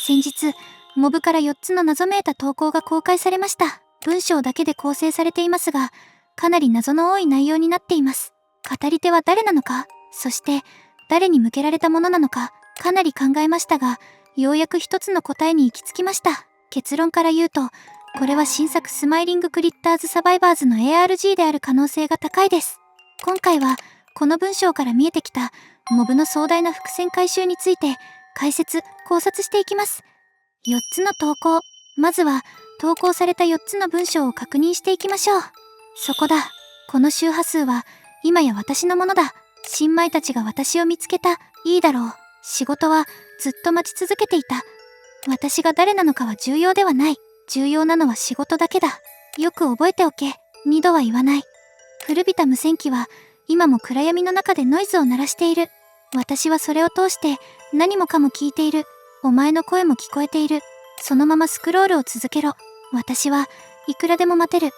先日、モブから4つの謎めいた投稿が公開されました。文章だけで構成されていますが、かなり謎の多い内容になっています。語り手は誰なのか、そして誰に向けられたものなのか、かなり考えましたが、ようやく一つの答えに行き着きました。結論から言うと、これは新作スマイリングクリッターズサバイバーズの ARG である可能性が高いです。今回は、この文章から見えてきたモブの壮大な伏線回収について解説・考察していきます。4つの投稿。まずは投稿された4つの文章を確認していきましょう。そこだ。この周波数は今や私のものだ。新米たちが私を見つけた。いいだろう。仕事はずっと待ち続けていた。私が誰なのかは重要ではない。重要なのは仕事だけだ。よく覚えておけ。2度は言わない。古びた無線機は今も暗闇の中でノイズを鳴らしている。私はそれを通して何もかも聞いている。お前の声も聞こえている。そのままスクロールを続けろ。私はいくらでも待てる。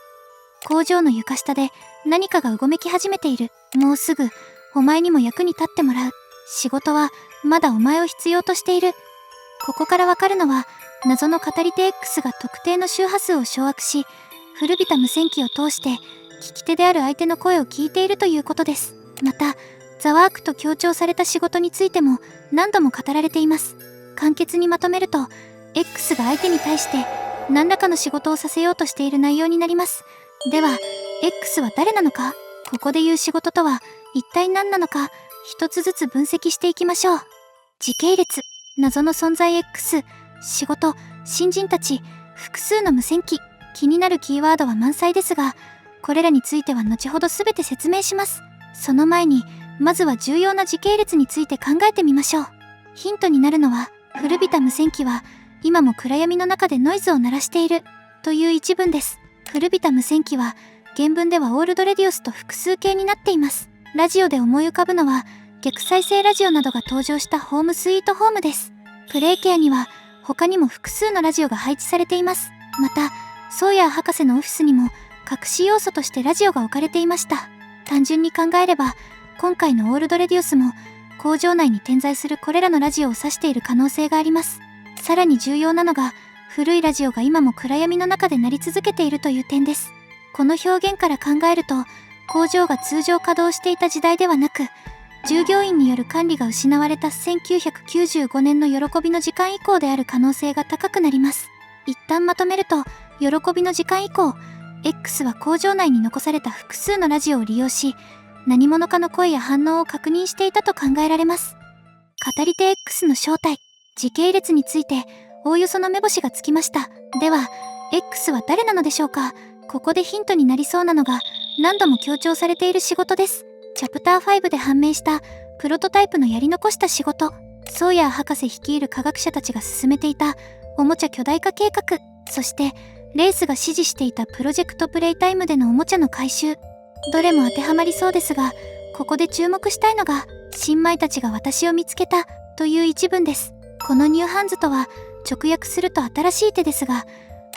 工場の床下で何かがうごめき始めている。もうすぐお前にも役に立ってもらう。仕事はまだお前を必要としている。ここからわかるのは、謎の語り手 X が特定の周波数を掌握し、古びた無線機を通して聞き手である相手の声を聞いているということです。また、ザワークと強調された仕事についても何度も語られています。簡潔にまとめると、X が相手に対して何らかの仕事をさせようとしている内容になります。では、X は誰なのか？ここで言う仕事とは一体何なのか、一つずつ分析していきましょう。時系列、謎の存在 X、仕事、新人たち、複数の無線機、気になるキーワードは満載ですが、これらについては後ほど全て説明します。その前に、まずは重要な時系列について考えてみましょう。ヒントになるのは、古びた無線機は今も暗闇の中でノイズを鳴らしているという一文です。古びた無線機は原文ではオールドレディオスと複数形になっています。ラジオで思い浮かぶのは逆再生ラジオなどが登場したホームスイートホームです。プレイケアには他にも複数のラジオが配置されています。また、ソーヤー博士のオフィスにも隠し要素としてラジオが置かれていました。単純に考えれば、今回のオールドレディオスも工場内に点在するこれらのラジオを指している可能性があります。さらに重要なのが、古いラジオが今も暗闇の中で鳴り続けているという点です。この表現から考えると、工場が通常稼働していた時代ではなく、従業員による管理が失われた1995年の喜びの時間以降である可能性が高くなります。一旦まとめると、喜びの時間以降、X は工場内に残された複数のラジオを利用し、何者かの声や反応を確認していたと考えられます。語り手 X の正体、時系列についておおよその目星がつきました。では、X は誰なのでしょうか？ここでヒントになりそうなのが何度も強調されている仕事です。チャプター5で判明したプロトタイプのやり残した仕事、ソーヤー博士率いる科学者たちが進めていたおもちゃ巨大化計画、そしてレースが指示していたプロジェクトプレイタイムでのおもちゃの回収。どれも当てはまりそうですが、ここで注目したいのが、新米たちが私を見つけたという一文です。このニューハンズとは直訳すると新しい手ですが、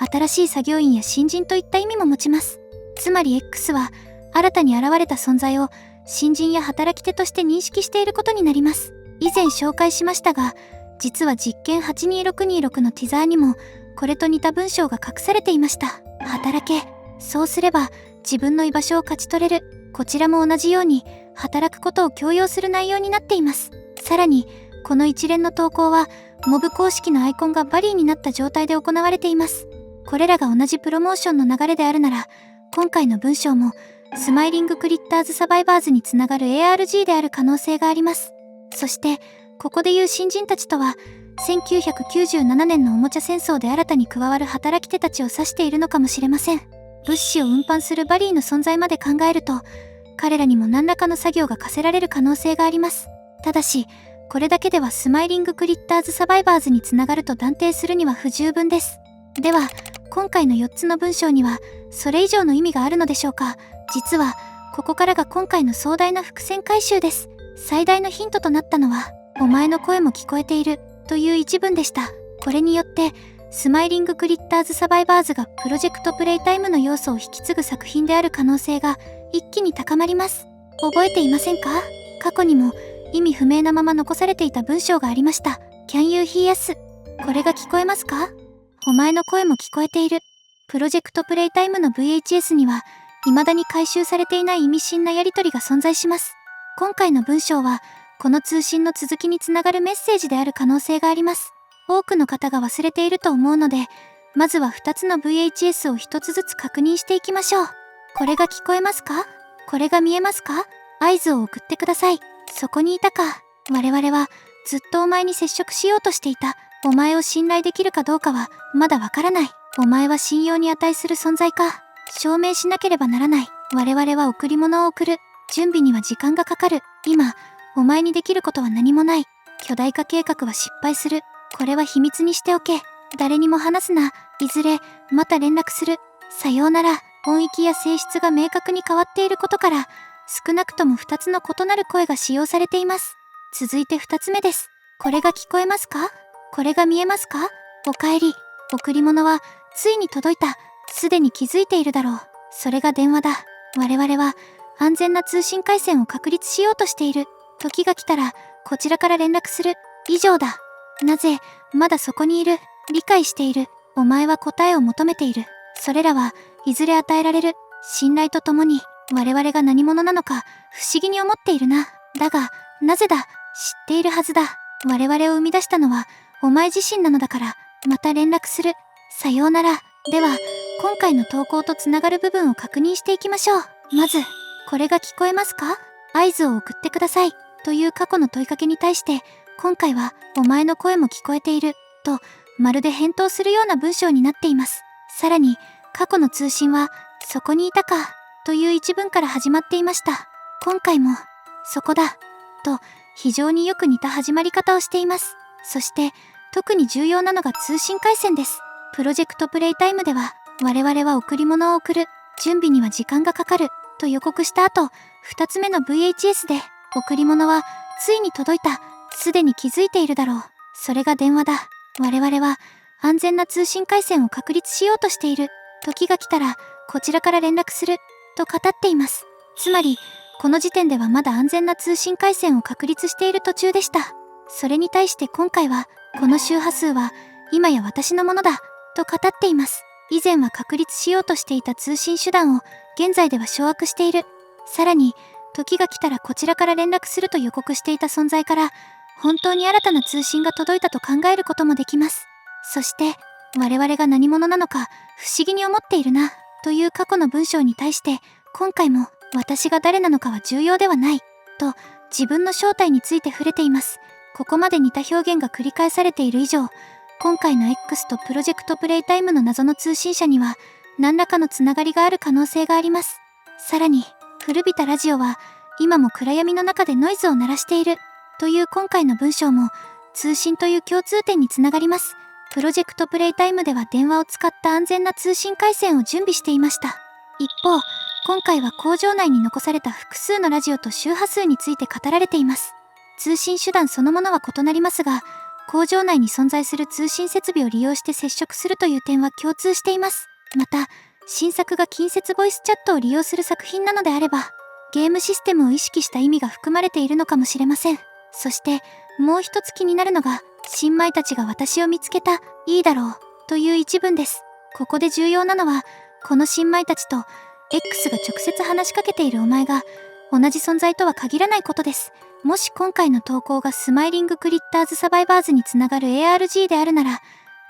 新しい作業員や新人といった意味も持ちます。つまり X は新たに現れた存在を新人や働き手として認識していることになります。以前紹介しましたが、実は実験82626のティザーにもこれと似た文章が隠されていました。働け。そうすれば自分の居場所を勝ち取れる。こちらも同じように働くことを強要する内容になっています。さらにこの一連の投稿はモブ公式のアイコンがバリーになった状態で行われています。これらが同じプロモーションの流れであるなら、今回の文章もスマイリングクリッターズサバイバーズにつながる ARG である可能性があります。そしてここで言う新人たちとは、1997年のおもちゃ戦争で新たに加わる働き手たちを指しているのかもしれません。物資を運搬するバリーの存在まで考えると、彼らにも何らかの作業が課せられる可能性があります。ただし、これだけではスマイリングクリッターズサバイバーズにつながると断定するには不十分です。では、今回の4つの文章にはそれ以上の意味があるのでしょうか？実は、ここからが今回の壮大な伏線回収です。最大のヒントとなったのは、お前の声も聞こえているという一文でした。これによって、スマイリングクリッターズサバイバーズがプロジェクトプレイタイムの要素を引き継ぐ作品である可能性が一気に高まります。覚えていませんか？過去にも意味不明なまま残されていた文章がありました。Can you hear us？これが聞こえますか？お前の声も聞こえている。プロジェクトプレイタイムの VHS には、未だに回収されていない意味深なやり取りが存在します。今回の文章は、この通信の続きにつながるメッセージである可能性があります。多くの方が忘れていると思うので、まずは2つの VHS を1つずつ確認していきましょう。これが聞こえますか？これが見えますか？合図を送ってください。そこにいたか。我々はずっとお前に接触しようとしていた。お前を信頼できるかどうかはまだわからない。お前は信用に値する存在か。証明しなければならない。我々は贈り物を送る。準備には時間がかかる。今、お前にできることは何もない。巨大化計画は失敗する。これは秘密にしておけ。誰にも話すな。いずれ、また連絡する。さようなら。音域や性質が明確に変わっていることから、少なくとも2つの異なる声が使用されています。続いて2つ目です。これが聞こえますか？これが見えますか？おかえり。贈り物は、ついに届いた。すでに気づいているだろう。それが電話だ。我々は、安全な通信回線を確立しようとしている。時が来たら、こちらから連絡する。以上だ。なぜ、まだそこにいる。理解している。お前は答えを求めている。それらはいずれ与えられる。信頼とともに、我々が何者なのか、不思議に思っているな。だが、なぜだ。知っているはずだ。我々を生み出したのは、お前自身なのだから、また連絡する。さようなら。では、今回の投稿とつながる部分を確認していきましょう。まず、これが聞こえますか？合図を送ってください。という過去の問いかけに対して、今回は、お前の声も聞こえている。と、まるで返答するような文章になっています。さらに、過去の通信は、そこにいたか。という一文から始まっていました。今回も、そこだ。と、非常によく似た始まり方をしています。そして、特に重要なのが通信回線です。プロジェクトプレイタイムでは、我々は贈り物を送る。準備には時間がかかる。と予告した後、2つ目の VHS で、贈り物は、ついに届いた。すでに気づいているだろう。それが電話だ。我々は、安全な通信回線を確立しようとしている。時が来たら、こちらから連絡する。と語っています。つまり、この時点ではまだ安全な通信回線を確立している途中でした。それに対して今回は、この周波数は、今や私のものだ。と語っています。以前は確立しようとしていた通信手段を、現在では掌握している。さらに、時が来たらこちらから連絡すると予告していた存在から、本当に新たな通信が届いたと考えることもできます。そして、我々が何者なのか、不思議に思っているな、という過去の文章に対して、今回も、私が誰なのかは重要ではない、と、自分の正体について触れています。ここまで似た表現が繰り返されている以上、今回の X とプロジェクトプレイタイムの謎の通信者には、何らかのつながりがある可能性があります。さらに、古びたラジオは、今も暗闇の中でノイズを鳴らしている、という今回の文章も、通信という共通点につながります。プロジェクトプレイタイムでは電話を使った安全な通信回線を準備していました。一方、今回は工場内に残された複数のラジオと周波数について語られています。通信手段そのものは異なりますが、工場内に存在する通信設備を利用して接触するという点は共通しています。また、新作が近接ボイスチャットを利用する作品なのであれば、ゲームシステムを意識した意味が含まれているのかもしれません。そして、もう一つ気になるのが、新米たちが私を見つけた、いいだろう、という一文です。ここで重要なのは、この新米たちと、X が直接話しかけているお前が、同じ存在とは限らないことです。もし今回の投稿がスマイリングクリッターズサバイバーズにつながる ARG であるなら、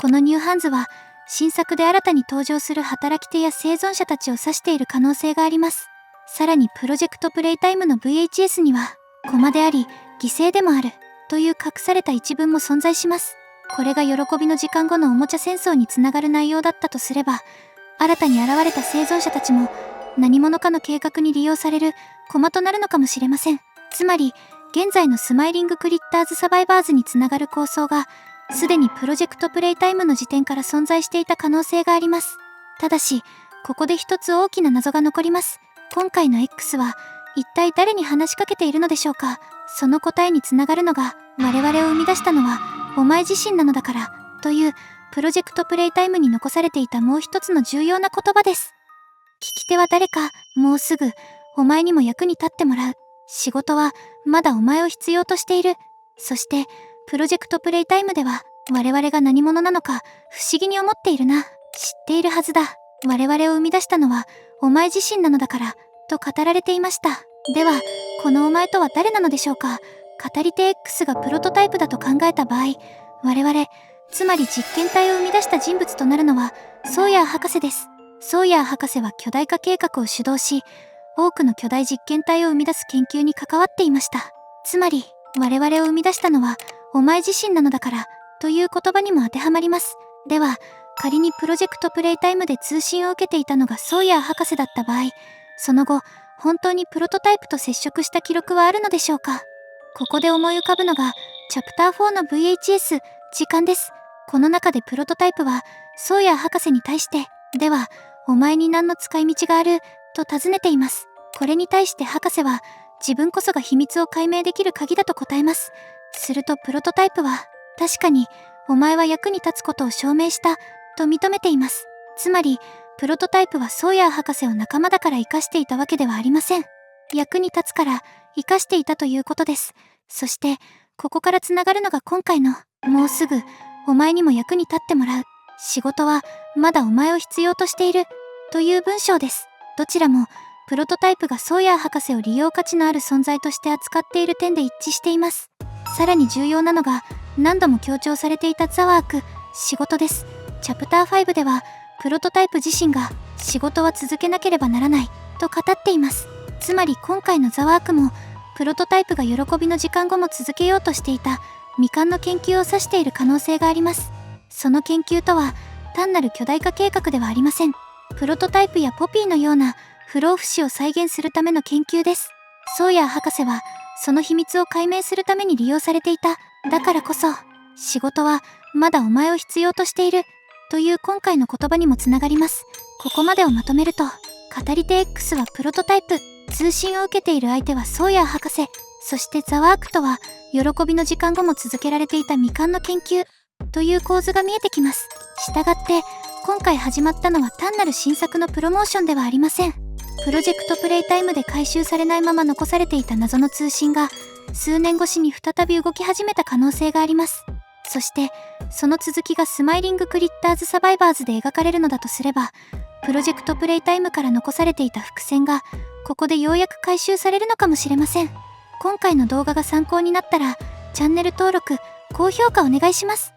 このニューハンズは、新作で新たに登場する働き手や生存者たちを指している可能性があります。さらにプロジェクトプレイタイムの VHS には、駒であり、犠牲でもある、という隠された一文も存在します。これが喜びの時間後のおもちゃ戦争につながる内容だったとすれば、新たに現れた生存者たちも、何者かの計画に利用される駒となるのかもしれません。つまり、現在のスマイリングクリッターズサバイバーズにつながる構想が、すでにプロジェクトプレイタイムの時点から存在していた可能性があります。ただし、ここで一つ大きな謎が残ります。今回の X は、一体誰に話しかけているのでしょうか。その答えにつながるのが、我々を生み出したのは、お前自身なのだから、という、プロジェクトプレイタイムに残されていたもう一つの重要な言葉です。聞き手は誰か、もうすぐ、お前にも役に立ってもらう。仕事は、まだお前を必要としている。そして、プロジェクトプレイタイムでは、我々が何者なのか不思議に思っているな。知っているはずだ。我々を生み出したのはお前自身なのだから、と語られていました。では、このお前とは誰なのでしょうか。語り手 X がプロトタイプだと考えた場合、我々、つまり実験体を生み出した人物となるのは、ソーヤー博士です。ソーヤー博士は巨大化計画を主導し、多くの巨大実験体を生み出す研究に関わっていました。つまり、我々を生み出したのは、お前自身なのだから、という言葉にも当てはまります。では、仮にプロジェクトプレイタイムで通信を受けていたのがソーヤー博士だった場合、その後、本当にプロトタイプと接触した記録はあるのでしょうか。ここで思い浮かぶのが、チャプター4の VHS、時間です。この中でプロトタイプは、ソーヤー博士に対して、では、お前に何の使い道がある、と尋ねています。これに対して博士は、自分こそが秘密を解明できる鍵だと答えます。するとプロトタイプは、確かに、お前は役に立つことを証明した、と認めています。つまり、プロトタイプはソーヤー博士を仲間だから生かしていたわけではありません。役に立つから生かしていたということです。そして、ここからつながるのが今回の、もうすぐ、お前にも役に立ってもらう。仕事は、まだお前を必要としている。という文章です。どちらも、プロトタイプがソーヤー博士を利用価値のある存在として扱っている点で一致しています。さらに重要なのが、何度も強調されていたザワーク、仕事です。チャプター5では、プロトタイプ自身が仕事は続けなければならないと語っています。つまり今回のザワークもプロトタイプが喜びの時間後も続けようとしていた未完の研究を指している可能性があります。その研究とは単なる巨大化計画ではありません。プロトタイプやポピーのような不老不死を再現するための研究です。ソーヤー博士はその秘密を解明するために利用されていた。だからこそ仕事はまだお前を必要としているという今回の言葉にもつながります。ここまでをまとめると、語り手 X はプロトタイプ、通信を受けている相手はソーヤー博士、そしてザワークとは喜びの時間後も続けられていた未完の研究という構図が見えてきます。したがって今回始まったのは単なる新作のプロモーションではありません。プロジェクトプレイタイムで回収されないまま残されていた謎の通信が数年越しに再び動き始めた可能性があります。そしてその続きがスマイリングクリッターズサバイバーズで描かれるのだとすれば、プロジェクトプレイタイムから残されていた伏線がここでようやく回収されるのかもしれません。今回の動画が参考になったらチャンネル登録、高評価お願いします。